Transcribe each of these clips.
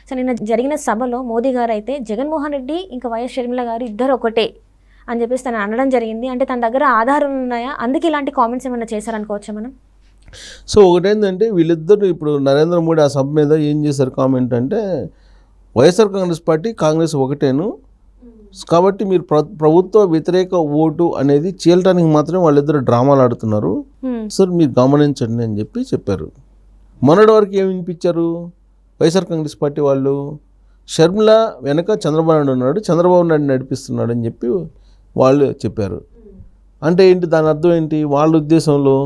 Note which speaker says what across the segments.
Speaker 1: So నిన్న జరిగిన సభలో మోదీ గారు అయితే జగన్మోహన్ రెడ్డి ఇంకా వైఎస్ షర్మిల గారు ఇద్దరు ఒకటే అని చెప్పేసి తను అనడం జరిగింది. అంటే తన దగ్గర ఆధారాలు ఉన్నాయా, అందుకే ఇలాంటి కామెంట్స్ ఏమైనా చేశారనుకోవచ్చా మనం?
Speaker 2: సో ఒకటేంటంటే వీళ్ళిద్దరు ఇప్పుడు నరేంద్ర మోడీ ఆ సభ మీద ఏం చేశారు కామెంట్ అంటే, వైఎస్ఆర్ కాంగ్రెస్ పార్టీ కాంగ్రెస్ ఒకటేను కాబట్టి మీరు ప్రభుత్వ వ్యతిరేక ఓటు అనేది చీలటానికి మాత్రమే వాళ్ళిద్దరు డ్రామాలు ఆడుతున్నారు సార్, మీరు గమనించండి అని చెప్పి చెప్పారు. మొన్నటి వరకు ఏమి వినిపించారు వైఎస్ఆర్ కాంగ్రెస్ పార్టీ వాళ్ళు, షర్మిల వెనక చంద్రబాబు నాయుడు ఉన్నాడు, చంద్రబాబు నాయుడు నడిపిస్తున్నాడు అని చెప్పి వాళ్ళు చెప్పారు. అంటే ఏంటి దాని అర్థం ఏంటి? వాళ్ళ ఉద్దేశంలో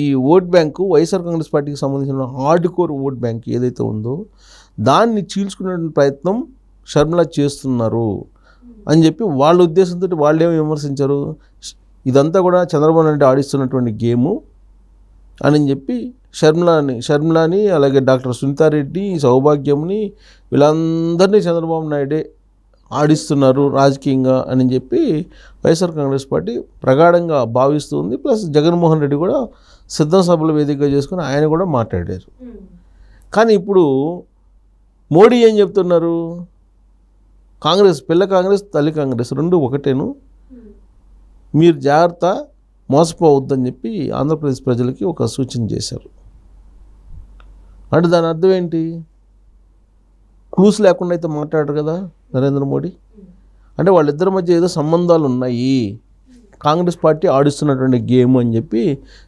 Speaker 2: ఈ ఓట్ బ్యాంకు వైఎస్ఆర్ కాంగ్రెస్ పార్టీకి సంబంధించిన హార్డ్ కోర్ ఓట్ బ్యాంక్ ఏదైతే ఉందో దాన్ని చీల్చుకునే ప్రయత్నం షర్మిల చేస్తున్నారు అని చెప్పి వాళ్ళ ఉద్దేశంతో వాళ్ళేమో విమర్శించారు, ఇదంతా కూడా చంద్రబాబు నాయుడు ఆడిస్తున్నటువంటి గేము అని చెప్పి షర్మిలాని అలాగే డాక్టర్ సునీతారెడ్డి, సౌభాగ్యంని వీళ్ళందరినీ చంద్రబాబు నాయుడే ఆడిస్తున్నారు రాజకీయంగా అని చెప్పి వైఎస్ఆర్ కాంగ్రెస్ పార్టీ ప్రగాఢంగా భావిస్తుంది. ప్లస్ జగన్మోహన్ రెడ్డి కూడా సిద్ధం సభల వేదికగా చేసుకుని ఆయన కూడా మాట్లాడారు. కానీ ఇప్పుడు మోడీ ఏం చెప్తున్నారు, కాంగ్రెస్ పిల్ల కాంగ్రెస్ తల్లి కాంగ్రెస్ రెండు ఒకటేను, మీరు జాగ్రత్త మోసపోవద్దని చెప్పి ఆంధ్రప్రదేశ్ ప్రజలకి ఒక సూచన చేశారు. అంటే దాని అర్థం ఏంటి? క్లూస్ లేకుండా అయితే మాట్లాడరు కదా నరేంద్ర మోడీ. అంటే వాళ్ళిద్దరి మధ్య ఏదో సంబంధాలు ఉన్నాయి, కాంగ్రెస్ పార్టీ ఆడిస్తున్నటువంటి గేమ్ అని చెప్పి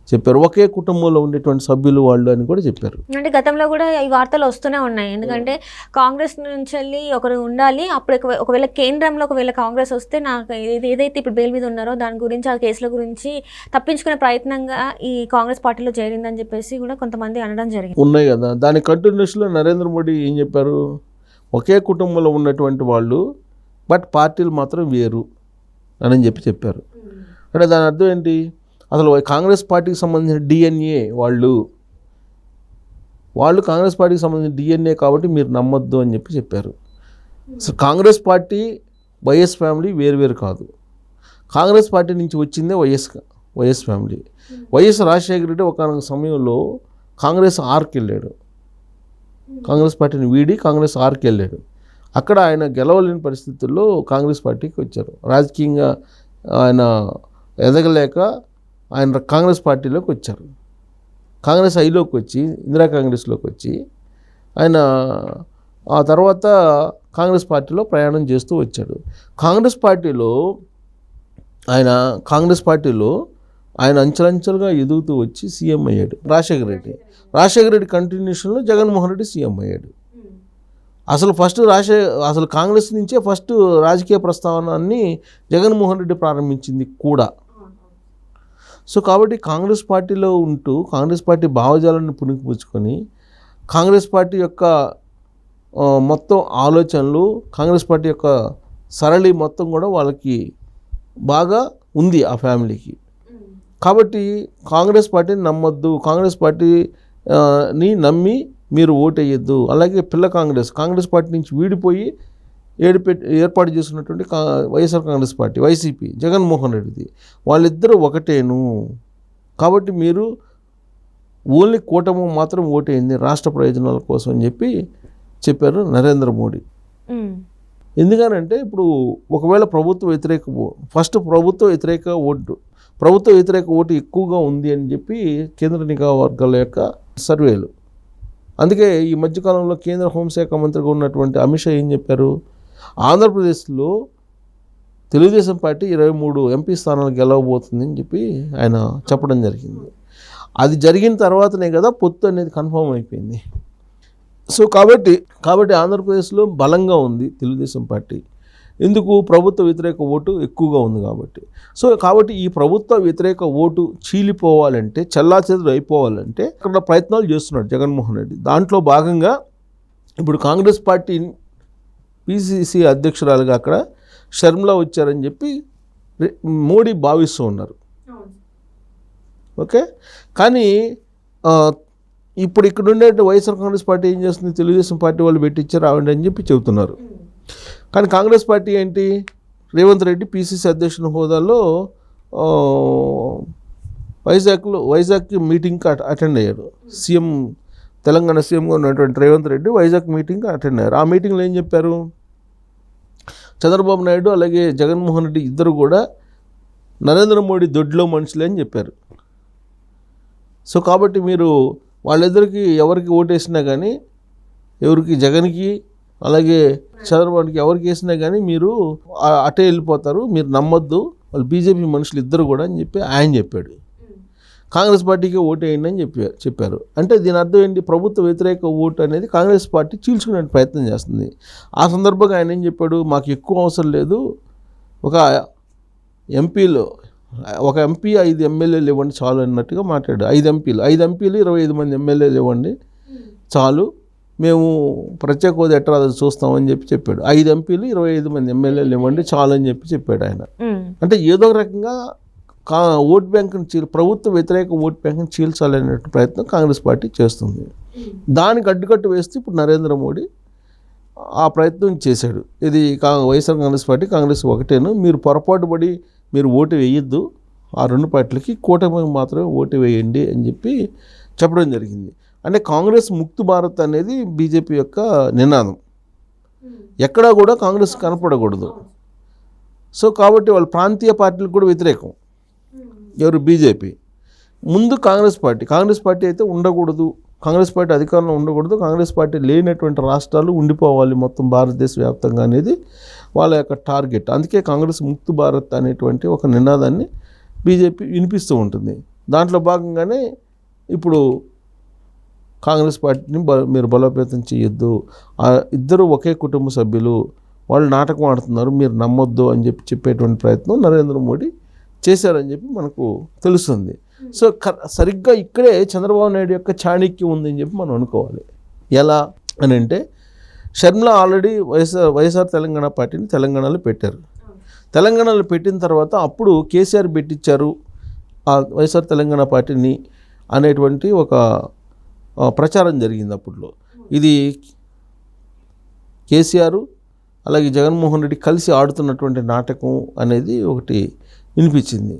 Speaker 2: చెప్పారు. ఒకే కుటుంబంలో ఉండేటువంటి సభ్యులు వాళ్ళు అని కూడా చెప్పారు.
Speaker 1: అంటే గతంలో కూడా ఈ వార్తలు వస్తూనే ఉన్నాయి. ఎందుకంటే కాంగ్రెస్ నుంచి వెళ్ళి ఒకరు ఉండాలి, అప్పుడు ఒకవేళ కేంద్రంలో ఒకవేళ కాంగ్రెస్ వస్తే నాకు ఏదైతే ఇప్పుడు బెయిల్ మీద ఉన్నారో దాని గురించి, ఆ కేసుల గురించి తప్పించుకునే ప్రయత్నంగా ఈ కాంగ్రెస్ పార్టీలో చేరిందని చెప్పేసి కూడా కొంతమంది అనడం జరిగింది.
Speaker 2: ఉన్నాయి కదా. దాని కంటిన్యూషన్లో నరేంద్ర మోడీ ఏం చెప్పారు, ఒకే కుటుంబంలో ఉన్నటువంటి వాళ్ళు బట్ పార్టీలు మాత్రం వేరు అని చెప్పారు. అంటే దాని అర్థం ఏంటి? అసలు కాంగ్రెస్ పార్టీకి సంబంధించిన డిఎన్ఏ వాళ్ళు కాంగ్రెస్ పార్టీకి సంబంధించిన డిఎన్ఏ కాబట్టి మీరు నమ్మొద్దు అని చెప్పారు. అసలు కాంగ్రెస్ పార్టీ వైఎస్ ఫ్యామిలీ వేరు కాదు. కాంగ్రెస్ పార్టీ నుంచి వచ్చిందే YS family. YS Rajasekhara Reddy ఒక సమయంలో కాంగ్రెస్ ఆర్కి వెళ్ళాడు, కాంగ్రెస్ పార్టీని వీడి కాంగ్రెస్ ఆర్కి వెళ్ళాడు. అక్కడ ఆయన గెలవలేని పరిస్థితుల్లో కాంగ్రెస్ పార్టీకి వచ్చారు. రాజకీయంగా ఆయన ఎదగలేక ఆయన కాంగ్రెస్ పార్టీలోకి వచ్చారు. కాంగ్రెస్ ఐలోకి వచ్చి ఇందిరా కాంగ్రెస్లోకి వచ్చి ఆయన ఆ తర్వాత కాంగ్రెస్ పార్టీలో ప్రయాణం చేస్తూ వచ్చాడు. కాంగ్రెస్ పార్టీలో ఆయన అంచెలంచెలుగా ఎదుగుతూ వచ్చి సీఎం అయ్యాడు రాజశేఖర రెడ్డి కంటిన్యూషన్లో జగన్మోహన్ రెడ్డి సీఎం అయ్యాడు. అసలు కాంగ్రెస్ నుంచే ఫస్ట్ రాజకీయ ప్రస్తావనాన్ని జగన్మోహన్ రెడ్డి ప్రారంభించింది కూడా. సో కాబట్టి కాంగ్రెస్ పార్టీలో ఉంటూ కాంగ్రెస్ పార్టీ భావజాలాన్ని పుణికిపుచ్చుకొని కాంగ్రెస్ పార్టీ యొక్క మొత్తం ఆలోచనలు, కాంగ్రెస్ పార్టీ యొక్క సరళి మొత్తం కూడా వాళ్ళకి బాగా ఉంది ఆ ఫ్యామిలీకి. కాబట్టి కాంగ్రెస్ పార్టీని నమ్మొద్దు, కాంగ్రెస్ పార్టీని నమ్మి మీరు ఓటేయద్దు. అలాగే పిల్ల కాంగ్రెస్ పార్టీ నుంచి వీడిపోయి ఏర్పాటు చేస్తున్నటువంటి వైఎస్ఆర్ కాంగ్రెస్ పార్టీ వైసీపీ జగన్మోహన్ రెడ్డిది వాళ్ళిద్దరూ ఒకటేను. కాబట్టి మీరు ఓన్లీ కూటమి మాత్రం ఓటేయండి రాష్ట్ర ప్రయోజనాల కోసం అని చెప్పారు నరేంద్ర మోడీ. ఎందుకనంటే ఇప్పుడు ఒకవేళ ప్రభుత్వ వ్యతిరేక ఓటు ఎక్కువగా ఉంది అని చెప్పి కేంద్ర నిఘా వర్గాల యొక్క సర్వేలు. అందుకే ఈ మధ్యకాలంలో కేంద్ర హోంశాఖ మంత్రిగా ఉన్నటువంటి అమిత్ షా ఏం చెప్పారు, ఆంధ్రప్రదేశ్లో తెలుగుదేశం పార్టీ 23 ఎంపీ స్థానాలు గెలవబోతుంది అని చెప్పి ఆయన చెప్పడం జరిగింది. అది జరిగిన తర్వాతనే కదా పొత్తు అనేది కన్ఫర్మ్ అయిపోయింది. సో కాబట్టి ఆంధ్రప్రదేశ్లో బలంగా ఉంది తెలుగుదేశం పార్టీ. ఎందుకు? ప్రభుత్వ వ్యతిరేక ఓటు ఎక్కువగా ఉంది కాబట్టి. సో కాబట్టి ఈ ప్రభుత్వ వ్యతిరేక ఓటు చీలిపోవాలంటే, చెల్లాచెదురు అయిపోవాలంటే అక్కడ ప్రయత్నాలు చేస్తున్నాడు జగన్మోహన్ రెడ్డి. దాంట్లో భాగంగా ఇప్పుడు కాంగ్రెస్ పార్టీ పిసిసి అధ్యక్షురాలుగా అక్కడ షర్మిల వచ్చారని చెప్పి మోడీ భావిస్తూ ఉన్నారు. ఓకే, కానీ ఇప్పుడు ఇక్కడ ఉండే వైఎస్ఆర్ కాంగ్రెస్ పార్టీ ఏం చేస్తుంది, తెలుగుదేశం పార్టీ వాళ్ళు పెట్టించారు ఆవిడ అని చెప్పి చెబుతున్నారు. కానీ కాంగ్రెస్ పార్టీ ఏంటి, రేవంత్ రెడ్డి పిసిసి అధ్యక్షుని హోదాలో వైజాగ్కి మీటింగ్కి అటెండ్ అయ్యాడు. సీఎం తెలంగాణ సీఎంగా ఉన్నటువంటి రేవంత్ రెడ్డి వైజాగ్ మీటింగ్ అటెండ్ అయ్యారు. ఆ మీటింగ్లో ఏం చెప్పారు? చంద్రబాబు నాయుడు అలాగే జగన్మోహన్ రెడ్డి ఇద్దరు కూడా నరేంద్ర మోడీ దొడ్లో మనుషులే అని చెప్పారు. సో కాబట్టి మీరు వాళ్ళిద్దరికి ఎవరికి ఓటేసినా కానీ, ఎవరికి జగన్కి అలాగే చంద్రబాబుకి ఎవరికి వేసినా కానీ మీరు అటే వెళ్ళిపోతారు, మీరు నమ్మొద్దు, వాళ్ళు బీజేపీ మనుషులు ఇద్దరు కూడా అని చెప్పి ఆయన చెప్పాడు. కాంగ్రెస్ పార్టీకి ఓటు వేయండి అని చెప్పారు. అంటే దీని అర్థం ఏంటి? ప్రభుత్వ వ్యతిరేక ఓటు అనేది కాంగ్రెస్ పార్టీ చీల్చుకునే ప్రయత్నం చేస్తుంది. ఆ సందర్భంగా ఆయన ఏం చెప్పాడు? మాకు ఎక్కువ అవసరం లేదు, ఒక ఎంపీ 5 ఎమ్మెల్యేలు ఇవ్వండి చాలు అన్నట్టుగా మాట్లాడు. 5 ఎంపీలు 25 మంది ఎమ్మెల్యేలు ఇవ్వండి చాలు, మేము ప్రత్యేక హోదా ఎట్లా చూస్తామని చెప్పాడు. 5 ఎంపీలు 25 మంది ఎమ్మెల్యేలు ఇవ్వండి చాలు అని చెప్పాడు ఆయన. అంటే ఏదో ఒక రకంగా ఓట్ బ్యాంకుని ప్రభుత్వ వ్యతిరేక ఓట్ బ్యాంకుని చీల్చాలనే ప్రయత్నం కాంగ్రెస్ పార్టీ చేస్తుంది. దానికి అడ్డుకట్టు వేస్తే ఇప్పుడు నరేంద్ర మోడీ ఆ ప్రయత్నం చేశాడు. ఇది వైఎస్ఆర్ కాంగ్రెస్ పార్టీ, కాంగ్రెస్ ఒకటేను, మీరు పొరపాటు పడి మీరు ఓటు వేయొద్దు, ఆ 2 పార్టీలకి కూటమికి మాత్రమే ఓటు వేయండి అని చెప్పడం జరిగింది. అంటే కాంగ్రెస్ ముక్త్ భారత్ అనేది బీజేపీ యొక్క నినాదం. ఎక్కడా కూడా కాంగ్రెస్ కనపడకూడదు. సో కాబట్టి వాళ్ళు ప్రాంతీయ పార్టీలకు కూడా వ్యతిరేకం. ఎవరు? బీజేపీ. ముందు కాంగ్రెస్ పార్టీ అయితే ఉండకూడదు, కాంగ్రెస్ పార్టీ అధికారంలో ఉండకూడదు, కాంగ్రెస్ పార్టీ లేనటువంటి రాష్ట్రాలు ఉండిపోవాలి మొత్తం భారతదేశ వ్యాప్తంగా అనేది వాళ్ళ యొక్క టార్గెట్. అందుకే కాంగ్రెస్ ముక్త్ భారత్ అనేటువంటి ఒక నినాదాన్ని బీజేపీ వినిపిస్తూ ఉంటుంది. దాంట్లో భాగంగానే ఇప్పుడు కాంగ్రెస్ పార్టీని మీరు బలోపేతం చేయొద్దు, ఇద్దరు ఒకే కుటుంబ సభ్యులు, వాళ్ళు నాటకం ఆడుతున్నారు, మీరు నమ్మొద్దు అని చెప్పేటువంటి ప్రయత్నం నరేంద్ర మోడీ చేశారని చెప్పి మనకు తెలుస్తుంది. సో సరిగ్గా ఇక్కడే చంద్రబాబు నాయుడు యొక్క చాణక్యం ఉందని చెప్పి మనం అనుకోవాలి. ఎలా అని అంటే, షర్మిల ఆల్రెడీ వైఎస్ఆర్ తెలంగాణ పార్టీని తెలంగాణలో పెట్టారు. తెలంగాణలో పెట్టిన తర్వాత అప్పుడు కేసీఆర్ పెట్టించారు ఆ వైఎస్ఆర్ తెలంగాణ పార్టీని అనేటువంటి ఒక ప్రచారం జరిగింది అప్పట్లో. ఇది కేసీఆర్ అలాగే జగన్మోహన్ రెడ్డి కలిసి ఆడుతున్నటువంటి నాటకం అనేది ఒకటి వినిపించింది.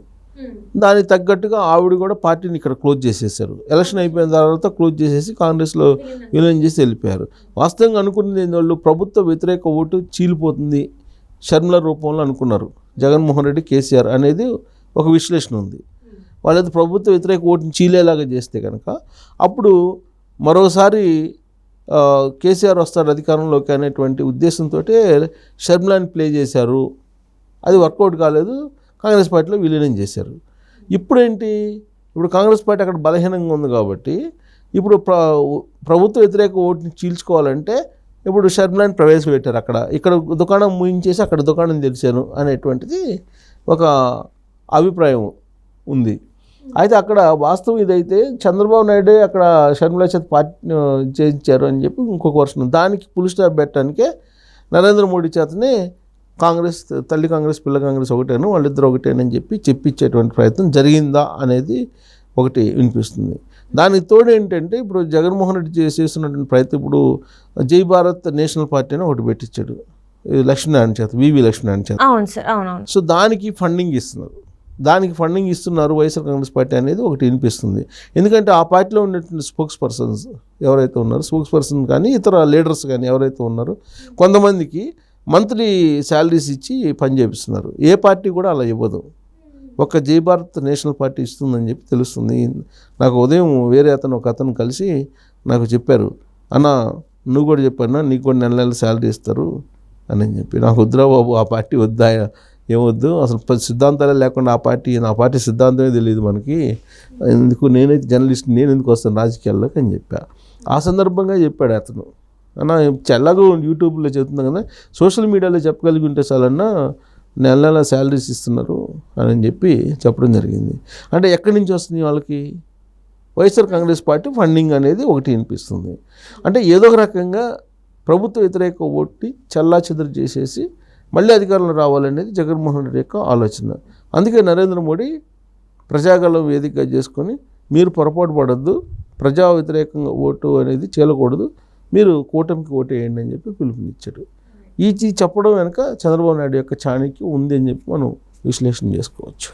Speaker 2: దానికి తగ్గట్టుగా ఆవిడ కూడా పార్టీని ఇక్కడ క్లోజ్ చేసేసారు. ఎలక్షన్ అయిపోయిన తర్వాత క్లోజ్ చేసేసి కాంగ్రెస్లో విలీనం చేసి వెళ్ళిపోయారు. వాస్తవంగా అనుకున్నది వాళ్ళు ప్రభుత్వ వ్యతిరేక ఓటు చీలిపోతుంది షర్మిల రూపంలో అనుకున్నారు జగన్మోహన్ రెడ్డి, కేసీఆర్ అనేది ఒక విశ్లేషణ ఉంది. వాళ్ళైతే ప్రభుత్వ వ్యతిరేక ఓటుని చీలేలాగా చేస్తే కనుక అప్పుడు మరోసారి కేసీఆర్ వస్తాడు అధికారంలోకి అనేటువంటి ఉద్దేశంతో షర్మిలాని ప్లే చేశారు. అది వర్కౌట్ కాలేదు, కాంగ్రెస్ పార్టీలో విలీనం చేశారు. ఇప్పుడేంటి? ఇప్పుడు కాంగ్రెస్ పార్టీ అక్కడ బలహీనంగా ఉంది కాబట్టి ఇప్పుడు ప్రభుత్వ వ్యతిరేక ఓటుని చీల్చుకోవాలంటే ఇప్పుడు షర్మిలాని ప్రవేశపెట్టారు. ఇక్కడ దుకాణం ముయించేసి అక్కడ దుకాణం తెరిచాను అనేటువంటిది ఒక అభిప్రాయం ఉంది. అయితే అక్కడ వాస్తవం ఇదైతే చంద్రబాబు నాయుడే అక్కడ షర్మిల చేత పార్టీ చేయించారు అని చెప్పి ఇంకొక వర్షం. దానికి పులి స్టాప్ పెట్టడానికే నరేంద్ర మోడీ చేతనే కాంగ్రెస్ తల్లి కాంగ్రెస్ పిల్ల కాంగ్రెస్ ఒకటేను, వాళ్ళిద్దరు ఒకటేనని చెప్పించేటువంటి ప్రయత్నం జరిగిందా అనేది ఒకటి వినిపిస్తుంది. దానికి తోడు ఏంటంటే ఇప్పుడు జగన్మోహన్ రెడ్డి చేస్తున్నటువంటి ప్రయత్నం, ఇప్పుడు జై భారత్ నేషనల్ పార్టీ అని ఒకటి పెట్టించాడు లక్ష్మీనారాయణ చేత, వివి లక్ష్మీనారాయణ చేత.
Speaker 1: అవును సార్, అవునవును.
Speaker 2: సో దానికి ఫండింగ్ ఇస్తున్నారు వైఎస్ఆర్ కాంగ్రెస్ పార్టీ అనేది ఒకటి వినిపిస్తుంది. ఎందుకంటే ఆ పార్టీలో ఉన్నటువంటి స్పోక్స్ పర్సన్స్ ఎవరైతే ఉన్నారో, స్పోక్స్ పర్సన్ కానీ ఇతర లీడర్స్ కానీ ఎవరైతే ఉన్నారో కొంతమందికి మంత్లీ శాలరీస్ ఇచ్చి పని చేపిస్తున్నారు. ఏ పార్టీ కూడా అలా ఇవ్వదు, ఒక్క జై భారత్ నేషనల్ పార్టీ ఇస్తుందని చెప్పి తెలుస్తుంది. నాకు ఉదయం వేరే ఒక అతను కలిసి నాకు చెప్పారు, అన్న నువ్వు కూడా చెప్పన్నా నీకు కూడా నెల శాలరీ ఇస్తారు అని చెప్పి. నాకు వద్దురా బాబు, ఆ పార్టీ వద్దా, ఏమొద్దు, అసలు సిద్ధాంతాలే లేకుండా ఆ పార్టీ సిద్ధాంతమే తెలియదు మనకి, ఎందుకు నేనైతే జర్నలిస్ట్, నేను ఎందుకు వస్తాను రాజకీయాల్లోకి అని చెప్పా. ఆ సందర్భంగా చెప్పాడు అతను, అన్న ఎలాగో యూట్యూబ్లో చెప్తున్నాం కదా, సోషల్ మీడియాలో చెప్పగలిగి ఉంటే చాలన్నా నెల శాలరీస్ ఇస్తున్నారు అని చెప్పి చెప్పడం జరిగింది. అంటే ఎక్కడి నుంచి వస్తుంది వాళ్ళకి? వైఎస్ఆర్ కాంగ్రెస్ పార్టీ ఫండింగ్ అనేది ఒకటి వినిపిస్తుంది. అంటే ఏదో ఒక రకంగా ప్రభుత్వ వ్యతిరేక ఓటుని చెల్లాచెదరు చేసేసి మళ్ళీ అధికారంలో రావాలనేది జగన్మోహన్ రెడ్డి యొక్క ఆలోచన. అందుకే నరేంద్ర మోడీ ప్రజాగళం వేదికగా చేసుకొని మీరు పొరపాటు పడద్దు, ప్రజా వ్యతిరేకంగా ఓటు అనేది చేయకూడదు, మీరు కూటమికి ఓటు వేయండి అని చెప్పి పిలుపునిచ్చాడు. ఈ చెప్పడం వెనుక చంద్రబాబు నాయుడు యొక్క చాణక్యం ఉంది అని చెప్పి మనం విశ్లేషణ చేసుకోవచ్చు.